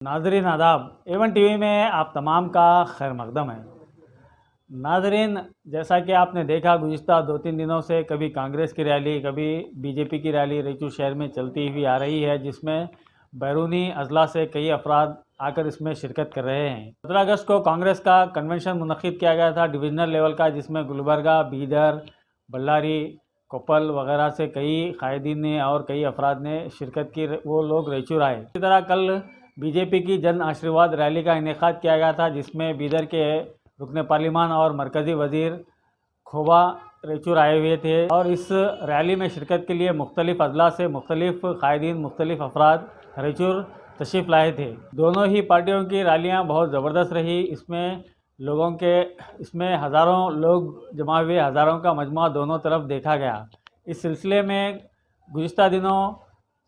नाजरीन आदाब, Avon TV में आप तमाम का खैर मकदम है। नाजरीन, जैसा कि आपने देखा गुज़िस्ता 2-3 दिनों से कभी कांग्रेस की रैली, कभी बीजेपी की रैली रायचूर शहर में चलती हुई आ रही है, जिसमें बैरूनी अजला से कई अफराद आकर इसमें शिरकत कर रहे हैं। 15 अगस्त को कांग्रेस का कन्वेंशन मुनक्किद किया गया था डिविजनल लेवल का, जिसमें गुलबर्गा, बीदर, बल्लारी, कोप्पल वगैरह से कई कायदीन ने और कई अफराद ने शिरकत की। वो लोग रायचूर आए। इसी तरह कल बीजेपी की जन आशीर्वाद रैली का इनेकाद किया गया था, जिसमें बीदर के रुकन पार्लिमान और मरकज़ी वज़ीर खोबा रायचूर आए हुए थे। और इस रैली में शिरकत के लिए मुख्तलिफ़ अजला से मुख्तलिफ़ कायदीन, मुख्तलिफ़ अफराद रायचूर तशरीफ़ लाए थे। दोनों ही पार्टियों की रैलियां बहुत ज़बरदस्त रही। इसमें हज़ारों लोग जमा हुए, हज़ारों का मजमा दोनों तरफ देखा गया। इस सिलसिले में गुज़िस्ता दिनों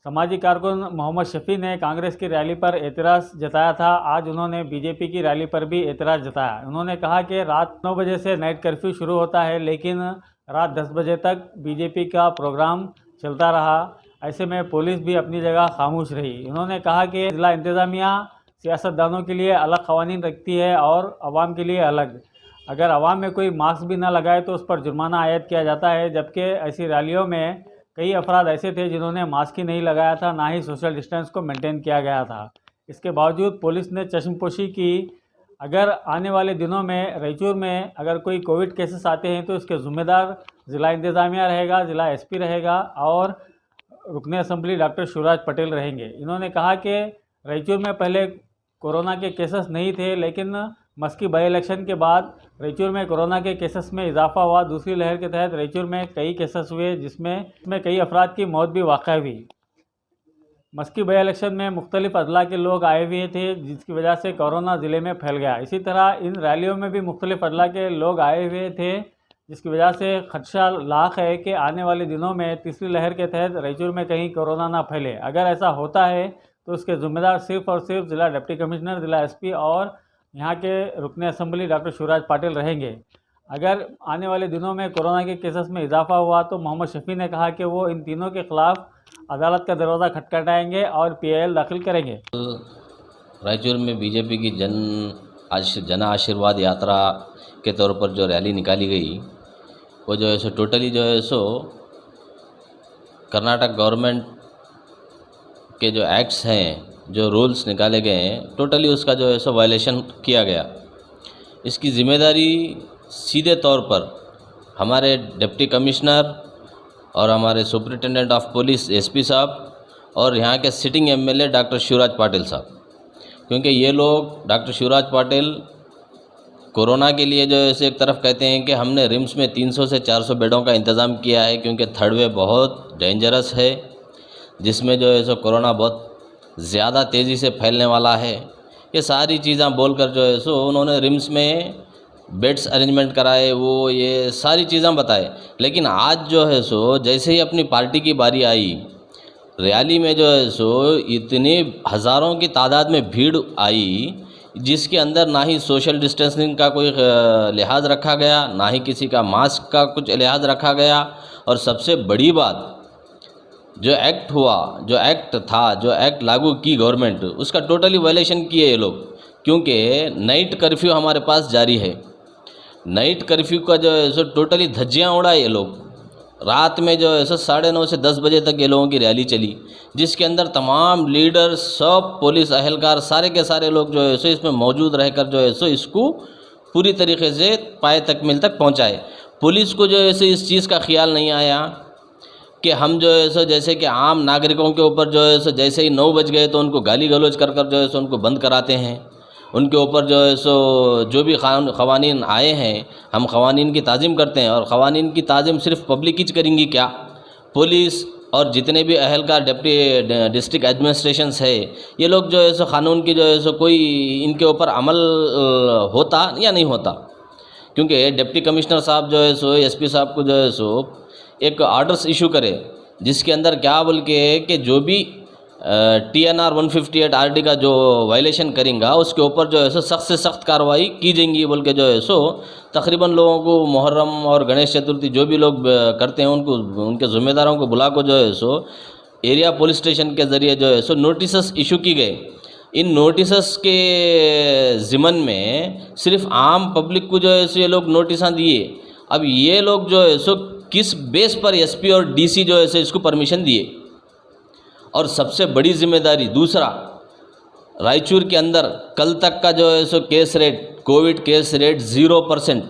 समाजी कारकुन मोहम्मद शफ़ी ने कांग्रेस की रैली पर एतराज़ जताया था। आज उन्होंने बीजेपी की रैली पर भी एतराज़ जताया। उन्होंने कहा कि रात 9 बजे से नाइट कर्फ्यू शुरू होता है, लेकिन रात 10 बजे तक बीजेपी का प्रोग्राम चलता रहा। ऐसे में पुलिस भी अपनी जगह खामोश रही। उन्होंने कहा कि ज़िला इंतज़ामिया सियासतदानों के लिए अलग क़वानीन रखती है और आवाम के लिए अलग। अगर आवाम में कोई मास्क भी ना लगाए तो उस पर जुर्माना आयद किया जाता है, जबकि ऐसी रैलियों में कई अफराद ऐसे थे जिन्होंने मास्क ही नहीं लगाया था, ना ही सोशल डिस्टेंस को मेंटेन किया गया था। इसके बावजूद पुलिस ने चश्मपोशी की। अगर आने वाले दिनों में रायचूर में अगर कोई कोविड केसेस आते हैं तो इसके ज़िम्मेदार ज़िला इंतज़ामिया रहेगा, ज़िला एसपी रहेगा और रुकन असम्बली डॉक्टर शिवराज पटेल रहेंगे। इन्होंने कहा कि रायचूर में पहले कोरोना के केसेस नहीं थे, लेकिन मस्की बाई इलेक्शन के बाद रायचूर में कोरोना के केसेस में इजाफा हुआ। दूसरी लहर के तहत रायचूर में कई केसेस हुए, जिसमें कई अफराद की मौत भी वाक़ हुई। मस्की बाई इलेक्शन में मुख्तलिफ अजला के लोग आए हुए थे, जिसकी वजह से कोरोना ज़िले में फैल गया। इसी तरह इन रैलियों में भी मुख्तलिफ अजला के लोग आए हुए थे, जिसकी वजह से खदशा लाख है कि आने वाले दिनों में तीसरी लहर के तहत रायचूर में कहीं कोरोना ना फैले। अगर ऐसा होता है तो उसके ज़िम्मेदार सिर्फ़ और सिर्फ ज़िला डिप्टी कमिश्नर, ज़िला एसपी और यहाँ के रुकन असम्बली डॉक्टर शिवराज पाटिल रहेंगे। अगर आने वाले दिनों में कोरोना के केसेस में इजाफा हुआ तो मोहम्मद शफ़ी ने कहा कि वो इन तीनों के ख़िलाफ़ अदालत का दरवाज़ा खटखटाएंगे और PIL दाखिल करेंगे। रायचूर में बीजेपी की जन आशीर्वाद यात्रा के तौर पर जो रैली निकाली गई, वो जो है सो टोटली जो है सो कर्नाटक गवर्नमेंट के जो एक्ट्स हैं, जो रूल्स निकाले गए हैं, टोटली उसका जो है सो वायलेशन किया गया। इसकी ज़िम्मेदारी सीधे तौर पर हमारे डिप्टी कमिश्नर और हमारे सुपरिटेंडेंट ऑफ पुलिस एसपी साहब और यहाँ के sitting MLA doctor Shivraj Patil साहब, क्योंकि ये लोग डॉक्टर शिवराज पाटिल कोरोना के लिए जो है एक तरफ कहते हैं कि हमने रिम्स में 300 से 400 बेडों का इंतज़ाम किया है, क्योंकि थर्ड वेव बहुत डेंजरस है, जिसमें जो है सो कोरोना बहुत ज़्यादा तेज़ी से फैलने वाला है। ये सारी चीज़ें बोलकर जो है सो उन्होंने रिम्स में बेड्स अरेंजमेंट कराए, वो ये सारी चीज़ें बताए। लेकिन आज जो है सो जैसे ही अपनी पार्टी की बारी आई, रैली में जो है सो इतनी हज़ारों की तादाद में भीड़ आई, जिसके अंदर ना ही सोशल डिस्टेंसिंग का कोई लिहाज रखा गया, ना ही किसी का मास्क का कुछ लिहाज रखा गया। और सबसे बड़ी बात, जो एक्ट हुआ, जो एक्ट लागू की गवर्नमेंट, उसका टोटली वायलेशन किए ये लोग, क्योंकि नाइट कर्फ्यू हमारे पास जारी है। नाइट कर्फ्यू का जो है सो टोटली धज्जियाँ उड़ाए ये लोग। रात में जो है सो 9:30 से 10 बजे तक ये लोगों की रैली चली, जिसके अंदर तमाम लीडर, सब पुलिस अहलकार, सारे के सारे लोग जो है सो इसमें मौजूद रहकर जो है सो इसको पूरी तरीके से पाए तकमील तक पहुँचाए। पुलिस को जो है सो इस चीज़ का ख्याल नहीं आया कि हम जो है सो जैसे कि आम नागरिकों के ऊपर जो है सो जैसे ही 9 बज गए तो उनको गाली गलौज कर जो है सो उनको बंद कराते हैं। उनके ऊपर जो है सो जो भी क़वानीन आए हैं, हम क़वानीन की ताज़ीम करते हैं। और क़वानीन की ताज़ीम सिर्फ पब्लिक ही करेंगी क्या? पुलिस और जितने भी अहलकार डिस्ट्रिक्ट एडमिनिस्ट्रेशंस है, ये लोग जो है सो क़ानून की जो है सो कोई इनके ऊपर अमल होता या नहीं होता? क्योंकि डिप्टी कमिश्नर साहब जो है सो एसपी साहब को जो है सो एक ऑर्डर्स इशू करे, जिसके अंदर क्या बोल के कि जो भी TNR 158 RD का जो वायलेशन करेंगा उसके ऊपर जो है सो सख्त से सख्त कार्रवाई की जाएंगी बोल के जो है सो तकरीबन लोगों को मुहर्रम और गणेश चतुर्थी जो भी लोग करते हैं उनको, उनके ज़िम्मेदारों को बुला को जो है सो एरिया पुलिस स्टेशन के ज़रिए जो है सो नोटिस इशू की गए। इन नोटिसस के ज़िमन में सिर्फ आम पब्लिक को जो है सो ये लोग नोटिस दिए। अब ये लोग जो है सो किस बेस पर एसपी और डीसी जो है सो इसको परमिशन दिए? और सबसे बड़ी जिम्मेदारी दूसरा, रायचूर के अंदर कल तक का जो है so case rate, Covid case rate 0%।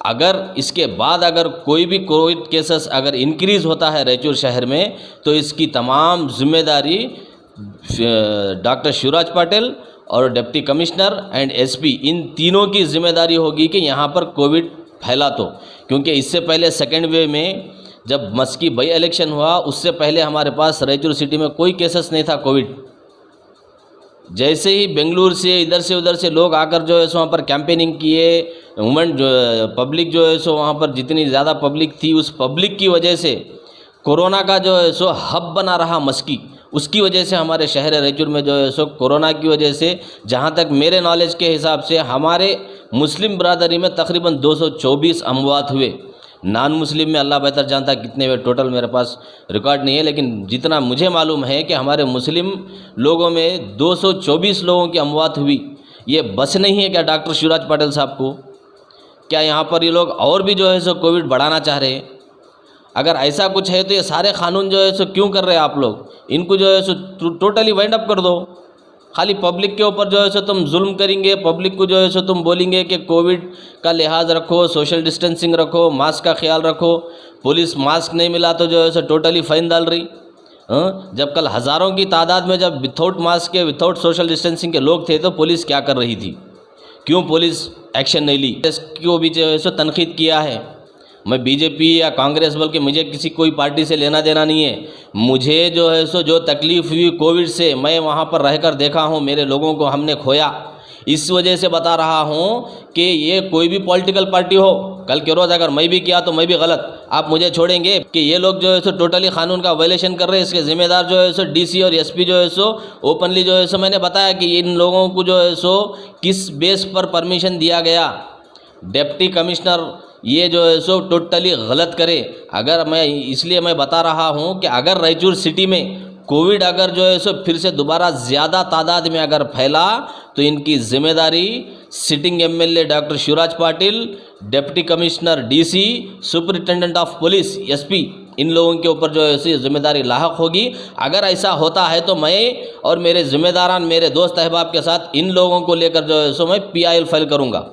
अगर इसके बाद अगर कोई भी कोविड केसेस अगर इंक्रीज़ होता है रायचूर शहर में, तो इसकी तमाम जिम्मेदारी डॉक्टर शिवराज पाटिल और डिप्टी कमिश्नर एंड एसपी, इन तीनों की जिम्मेदारी होगी कि यहाँ पर कोविड फैला तो। क्योंकि इससे पहले सेकेंड वेव में जब मस्की बाई इलेक्शन हुआ, उससे पहले हमारे पास रायचूर सिटी में कोई केसेस नहीं था कोविड। जैसे ही बेंगलुरु से इधर से उधर से लोग आकर जो है सो वहाँ पर कैंपेनिंग किए, वुमेन जो पब्लिक जो है सो वहाँ पर जितनी ज़्यादा पब्लिक थी, उस पब्लिक की वजह से कोरोना का जो है सो हब बना रहा मस्की, उसकी वजह से हमारे शहर रायचूर में जो है सो कोरोना की वजह से, जहाँ तक मेरे नॉलेज के हिसाब से हमारे मुस्लिम बरादरी में तकरीबन 224 अमवात हुए। नॉन मुस्लिम में अल्लाह बेहतर जानता कितने हुए, टोटल मेरे पास रिकॉर्ड नहीं है, लेकिन जितना मुझे मालूम है कि हमारे मुस्लिम लोगों में 224 लोगों की अमवात हुई। ये बस नहीं है क्या डॉक्टर शिवराज पाटिल साहब को? क्या यहाँ पर ये लोग और भी जो है सो कोविड बढ़ाना चाह रहे हैं? अगर ऐसा कुछ है तो ये सारे कानून जो है सो क्यों कर रहे हैं आप लोग? इनको जो है सो टोटली वाइंड अप कर दो। खाली पब्लिक के ऊपर जो है सो तुम जुल्म करेंगे, पब्लिक को जो है सो तुम बोलेंगे कि कोविड का लिहाज रखो, सोशल डिस्टेंसिंग रखो, मास्क का ख्याल रखो। पुलिस मास्क नहीं मिला तो जो है सो टोटली फाइन डाल रही। जब कल हज़ारों की तादाद में जब विथआउट मास्क के, विथआउट सोशल डिस्टेंसिंग के लोग थे, तो पुलिस क्या कर रही थी? क्यों पुलिस एक्शन नहीं ली? इसको भी जो है सो तनकीद किया है। मैं बीजेपी या कांग्रेस, बल्कि मुझे किसी कोई पार्टी से लेना देना नहीं है। मुझे जो है सो जो तकलीफ़ हुई कोविड से, मैं वहाँ पर रहकर देखा हूँ, मेरे लोगों को हमने खोया। इस वजह से बता रहा हूँ कि ये कोई भी पॉलिटिकल पार्टी हो, कल के रोज़ अगर मैं भी किया तो मैं भी गलत, आप मुझे छोड़ेंगे कि ये लोग जो है सो टोटली कानून का वायलेशन कर रहे हैं? इसके ज़िम्मेदार जो है सो डीसी और एसपी जो है सो ओपनली जो है सो मैंने बताया कि इन लोगों को जो है सो किस बेस पर परमिशन दिया गया। डिप्टी कमिश्नर ये जो है सो टोटली गलत करे। अगर मैं इसलिए मैं बता रहा हूँ कि अगर रायचूर सिटी में कोविड अगर जो है सो फिर से दोबारा ज़्यादा तादाद में अगर फैला, तो इनकी जिम्मेदारी sitting MLA doctor Shivraj Patil, deputy commissioner DC, superintendent of police SP, इन लोगों के ऊपर जो है सो जिम्मेदारी लाहक होगी। अगर ऐसा होता है तो मैं और मेरे जिम्मेदारान, मेरे दोस्त अहबाब के साथ इन लोगों को लेकर जो है सो मैं PIL फाइल करूँगा।